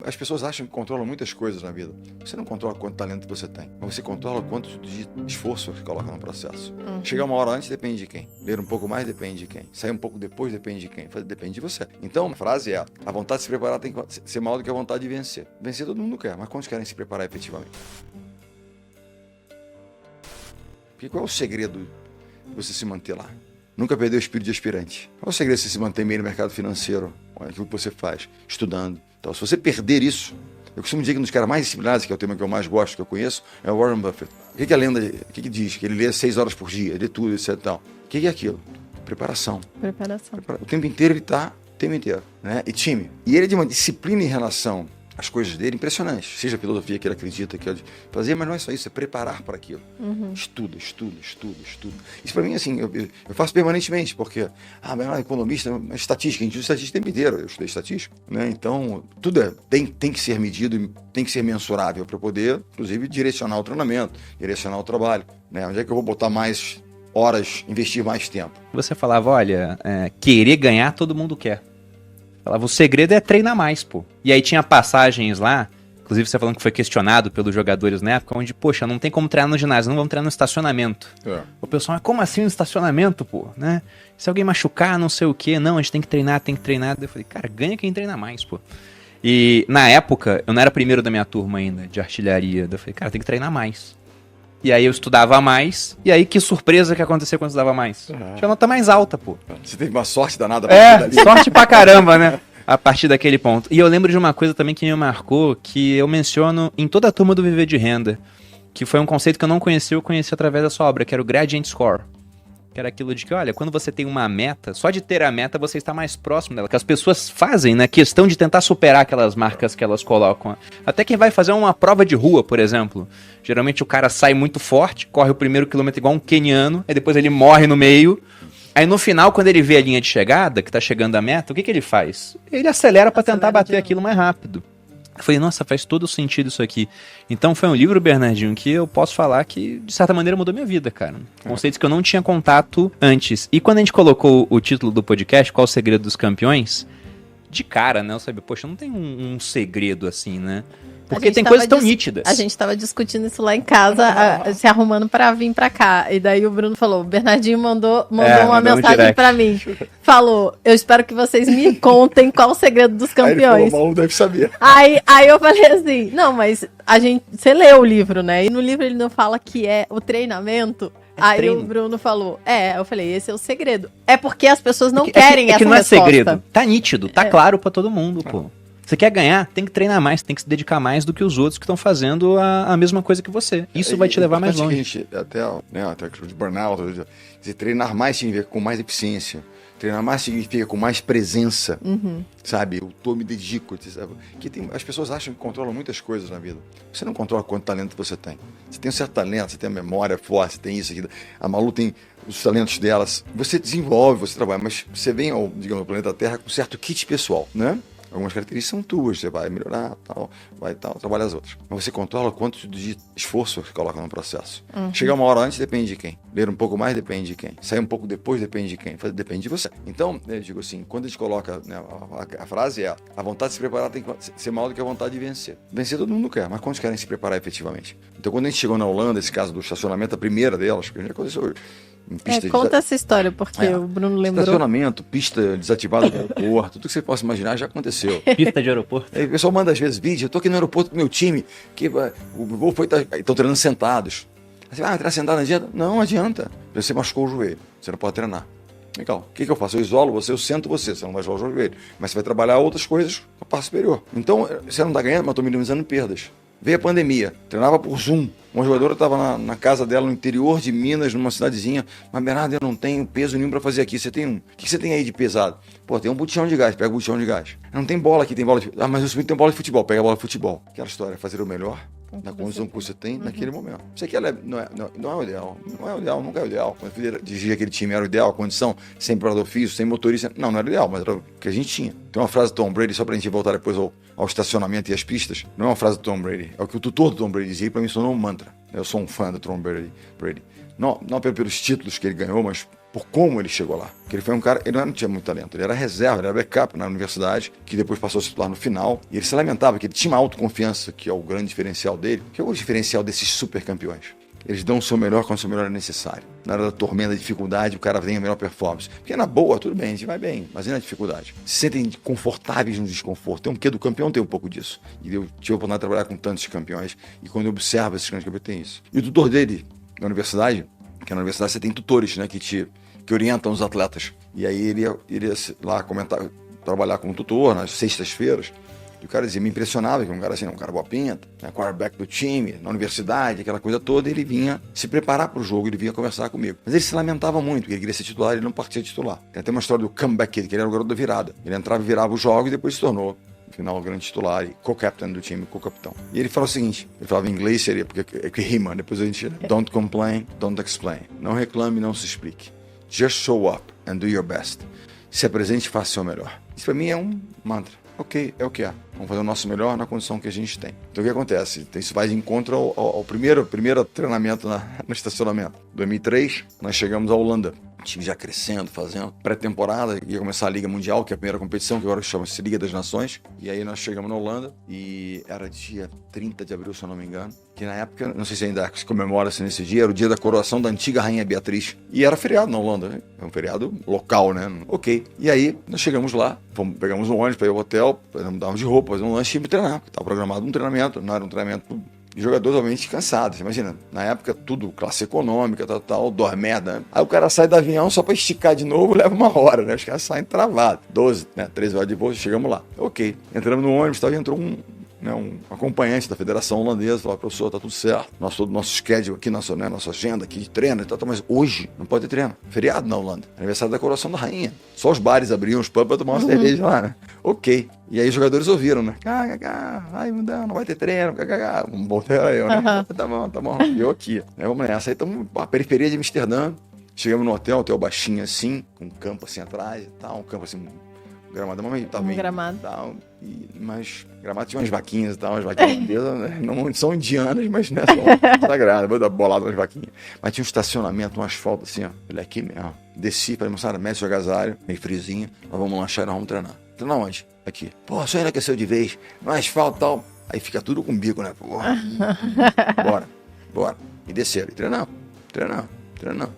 as pessoas acham que controlam muitas coisas na vida. Você não controla quanto talento você tem, mas você controla quanto de esforço você coloca no processo. Chegar uma hora antes depende de quem. Ler um pouco mais depende de quem. Sair um pouco depois depende de quem. Depende de você. Então, a frase é: a vontade de se preparar tem que ser maior do que a vontade de vencer. Vencer todo mundo quer, mas quantos querem se preparar efetivamente? Porque qual é o segredo de você se manter lá? Nunca perder o espírito de aspirante. Qual é o segredo de você se manter meio no mercado financeiro? Olha aquilo que você faz, estudando. Então, se você perder isso, eu costumo dizer que um dos caras mais disciplinados, que é o tema que eu mais gosto, que eu conheço, é o Warren Buffett. O que a lenda, o que diz? Que ele lê 6 horas por dia, lê tudo, etc. Tal. O que é aquilo? Preparação. O tempo inteiro ele está, o tempo inteiro. Né? E time. E ele é de uma disciplina em relação às coisas dele impressionante. Seja a filosofia que ele acredita, que ele fazer, mas não é só isso, é preparar para aquilo. Estuda. Isso para mim, assim, eu faço permanentemente, porque, economista, estatística, a gente usa estatística o tempo inteiro, eu estudei estatística, né? Então, tudo tem que ser medido e tem que ser mensurável para poder, inclusive, direcionar o treinamento, direcionar o trabalho, né? Onde é que eu vou botar mais horas, investir mais tempo? Você falava, olha, querer ganhar todo mundo quer. Falava, o segredo é treinar mais, pô. E aí tinha passagens lá, inclusive você falando que foi questionado pelos jogadores na época, onde, poxa, não tem como treinar no ginásio, não vamos treinar no estacionamento. O pessoal, mas como assim no estacionamento, pô? Né? Se alguém machucar, não sei o quê, não, a gente tem que treinar. Eu falei, cara, ganha quem treina mais, pô. E na época, eu não era primeiro da minha turma ainda, de artilharia. Eu falei, cara, tem que treinar mais. E aí eu estudava mais, e aí que surpresa que aconteceu quando eu estudava mais. Tinha nota mais alta, pô. Você teve uma sorte danada. Sorte pra caramba, né? A partir daquele ponto. E eu lembro de uma coisa também que me marcou, que eu menciono em toda a turma do Viver de Renda, que foi um conceito que eu não conhecia, eu conheci através da sua obra, que era o Gradient Score. Que era aquilo de que, olha, quando você tem uma meta, só de ter a meta você está mais próximo dela, que as pessoas fazem, né, questão de tentar superar aquelas marcas que elas colocam. Até quem vai fazer uma prova de rua, por exemplo, geralmente o cara sai muito forte, corre o primeiro quilômetro igual um queniano, aí depois ele morre no meio, aí no final, quando ele vê a linha de chegada, que tá chegando a meta, o que ele faz? Ele acelera para tentar bater aquilo mais rápido. Eu falei, nossa, faz todo sentido isso aqui. Então foi um livro, Bernardinho, que eu posso falar que, de certa maneira, mudou minha vida, cara. Conceitos que eu não tinha contato antes. E quando a gente colocou o título do podcast, Qual o Segredo dos Campeões? De cara, né? Eu sabia, poxa, não tem um segredo assim, né? Porque tem coisas tão nítidas. A gente tava discutindo isso lá em casa, se arrumando pra vir pra cá. E daí o Bruno falou, o Bernardinho mandou uma mensagem pra mim. Falou, eu espero que vocês me contem qual o segredo dos campeões. Aí ele falou, mal deve saber. Aí eu falei assim, não, mas você leu o livro, né? E no livro ele não fala que é o treinamento. Aí treino. O Bruno falou, eu falei, esse é o segredo. É porque as pessoas não querem essa resposta. É que não é segredo, tá nítido, tá claro pra todo mundo, pô. Você quer ganhar, tem que treinar mais, tem que se dedicar mais do que os outros que estão fazendo a mesma coisa que você. Isso vai te levar mais longe. A gente, até de burnout, dizer, treinar mais significa com mais eficiência. Treinar mais significa com mais presença, sabe? Eu me dedico, sabe? As pessoas acham que controlam muitas coisas na vida. Você não controla quanto talento você tem. Você tem um certo talento, você tem a memória forte, você tem isso aqui. A Malu tem os talentos delas. Você desenvolve, você trabalha, mas você vem ao planeta Terra com um certo kit pessoal, né? Algumas características são tuas, você vai melhorar, trabalha as outras. Mas você controla quanto de esforço você coloca no processo. Chegar uma hora antes depende de quem. Ler um pouco mais depende de quem. Sair um pouco depois depende de quem. Depende de você. Então, eu digo assim, quando a gente coloca, né, a frase é: a vontade de se preparar tem que ser maior do que a vontade de vencer. Vencer todo mundo quer, mas quantos querem se preparar efetivamente? Então, quando a gente chegou na Holanda, esse caso do estacionamento, a primeira delas, que já aconteceu conta essa história, porque o Bruno lembrou. Estacionamento, pista desativada do aeroporto, tudo que você possa imaginar já aconteceu. Pista de aeroporto. Aí o pessoal manda às vezes vídeo, eu tô aqui no aeroporto com o meu time, que o gol foi, estão treinando sentados. Aí você vai treinar sentado não adianta? Não adianta. Você machucou o joelho, você não pode treinar. Legal, o que eu faço? Eu isolo você, eu sento você não vai isolar o joelho. Mas você vai trabalhar outras coisas com a parte superior. Então, você não tá ganhando, mas eu tô minimizando perdas. Veio a pandemia, treinava por Zoom. Uma jogadora estava na casa dela, no interior de Minas, numa cidadezinha. Mas, Bernardo, eu não tenho peso nenhum para fazer aqui. Você tem um? O que você tem aí de pesado? Pô, tem um botijão de gás, pega o botijão de gás. Não tem bola aqui, tem bola de... mas eu subi tem bola de futebol, pega a bola de futebol. Aquela história, fazer o melhor na condição que você tem naquele momento. Isso aqui não é o ideal. Não é o ideal, nunca é o ideal. Quando eu dirigi aquele time, era o ideal, a condição, sem preparador físico, sem motorista. Não era o ideal, mas era o que a gente tinha. Tem uma frase do Tom Brady, só pra gente voltar depois ao estacionamento e às pistas. Não é uma frase do Tom Brady, é o que o tutor do Tom Brady dizia e pra mim sonou um mantra. Eu sou um fã do Tom Brady. Não pelos títulos que ele ganhou, mas por como ele chegou lá. Porque ele foi um cara, ele não tinha muito talento, ele era reserva, ele era backup na universidade, que depois passou a se titular no final, e ele se lamentava que ele tinha uma autoconfiança, que é o grande diferencial dele, que é o diferencial desses super campeões. Eles dão o seu melhor quando o seu melhor é necessário. Na hora da tormenta, da dificuldade, o cara tem a melhor performance. Porque na boa, tudo bem, a gente vai bem, mas e na dificuldade? Se sentem confortáveis no desconforto. Tem um quê do campeão, tem um pouco disso. E eu tive a oportunidade de trabalhar com tantos campeões, e quando eu observo esses grandes campeões, tem isso. E o tutor dele, na universidade, que na universidade você tem tutores, né, que orientam os atletas. E aí ele ia lá trabalhar como tutor nas sextas-feiras. E o cara dizia, me impressionava, que um cara assim, um cara boa pinta, né, quarterback do time, na universidade, aquela coisa toda, ele vinha se preparar para o jogo, ele vinha conversar comigo. Mas ele se lamentava muito, porque ele queria ser titular, ele não partia titular. Tem até uma história do comeback kid, que ele era o garoto da virada. Ele entrava e virava o jogo e depois se tornou, no final, o grande titular e co-captain do time, co-capitão. E ele falou o seguinte, ele falava em inglês, seria, porque rima, depois a gente, don't complain, don't explain. Não reclame, não se explique. Just show up and do your best. Se apresente e faça o seu melhor. Isso para mim é um mantra. Ok, é o que é. Vamos fazer o nosso melhor na condição que a gente tem. Então o que acontece? Isso vai de encontro ao primeiro treinamento no estacionamento. Em 2003, nós chegamos à Holanda. O time já crescendo, fazendo pré-temporada, ia começar a Liga Mundial, que é a primeira competição, que agora chama-se Liga das Nações. E aí nós chegamos na Holanda e era dia 30 de abril, se eu não me engano. Que na época, não sei se ainda se comemora-se nesse dia, era o dia da coroação da antiga Rainha Beatriz. E era feriado na Holanda, né? É um feriado local, né? Ok. E aí nós chegamos lá, pegamos um ônibus para ir ao hotel, mudávamos de roupa, fazer um lanche e treinar. Estava programado um treinamento, não era um treinamento de jogadores obviamente cansados. Imagina, na época tudo, classe econômica, tal, dormeda. Né? Aí o cara sai do avião só para esticar de novo, leva 1 hora, né? Os caras saem travados. 12, né? 13 horas de voo, chegamos lá. Ok. Entramos no ônibus, e entrou um acompanhante da Federação Holandesa, falou, professor, tá tudo certo. Nosso schedule aqui, nossa agenda aqui de treino e tal, mas hoje não pode ter treino. Feriado na Holanda. Aniversário da coroação da rainha. Só os bares abriam, os pubs para tomar uma cerveja lá, né? Ok. E aí os jogadores ouviram, né? Ai, não vai ter treino, um bom treino aí, né? Tá bom. E eu aqui. Vamos nessa. Aí estamos na periferia de Amsterdã. Chegamos no hotel baixinho assim, com um campo assim atrás e tal, um campo assim, gramado, gramado. Tal, mas gramado tinha umas vaquinhas e tal, umas vaquinhas né? Não são indianas, mas né, são sagradas, vou dar bolada nas vaquinhas. Mas tinha um estacionamento, um asfalto assim, ó, olha aqui mesmo. Desci, falei, moçada, mete o agasalho, meio friozinho, nós vamos lanchar e nós vamos treinar. Treinar onde? Aqui. Pô, só enlouqueceu de vez, no asfalto e tal. Aí fica tudo com bico, né? Porra. Bora. E desceram, e treinamos.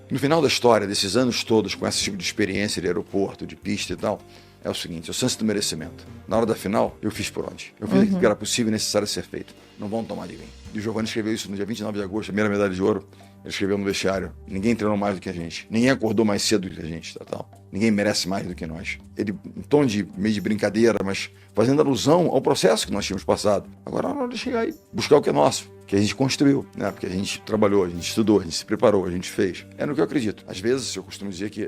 No final da história, desses anos todos, com esse tipo de experiência de aeroporto, de pista e tal, é o seguinte, é o senso do merecimento. Na hora da final, eu fiz por onde? Eu fiz aquilo que era possível e necessário ser feito. Não vão tomar de mim. E o Giovanni escreveu isso no dia 29 de agosto, a primeira medalha de ouro. Ele escreveu no vestiário, ninguém treinou mais do que a gente. Ninguém acordou mais cedo do que a gente, tal. Ninguém merece mais do que nós. Ele, em tom de meio de brincadeira, mas fazendo alusão ao processo que nós tínhamos passado. Agora é hora de chegar aí, buscar o que é nosso, que a gente construiu, né? Porque a gente trabalhou, a gente estudou, a gente se preparou, a gente fez. É no que eu acredito. Às vezes, eu costumo dizer que,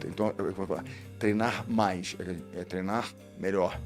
então, eu vou falar, treinar mais, é treinar melhor.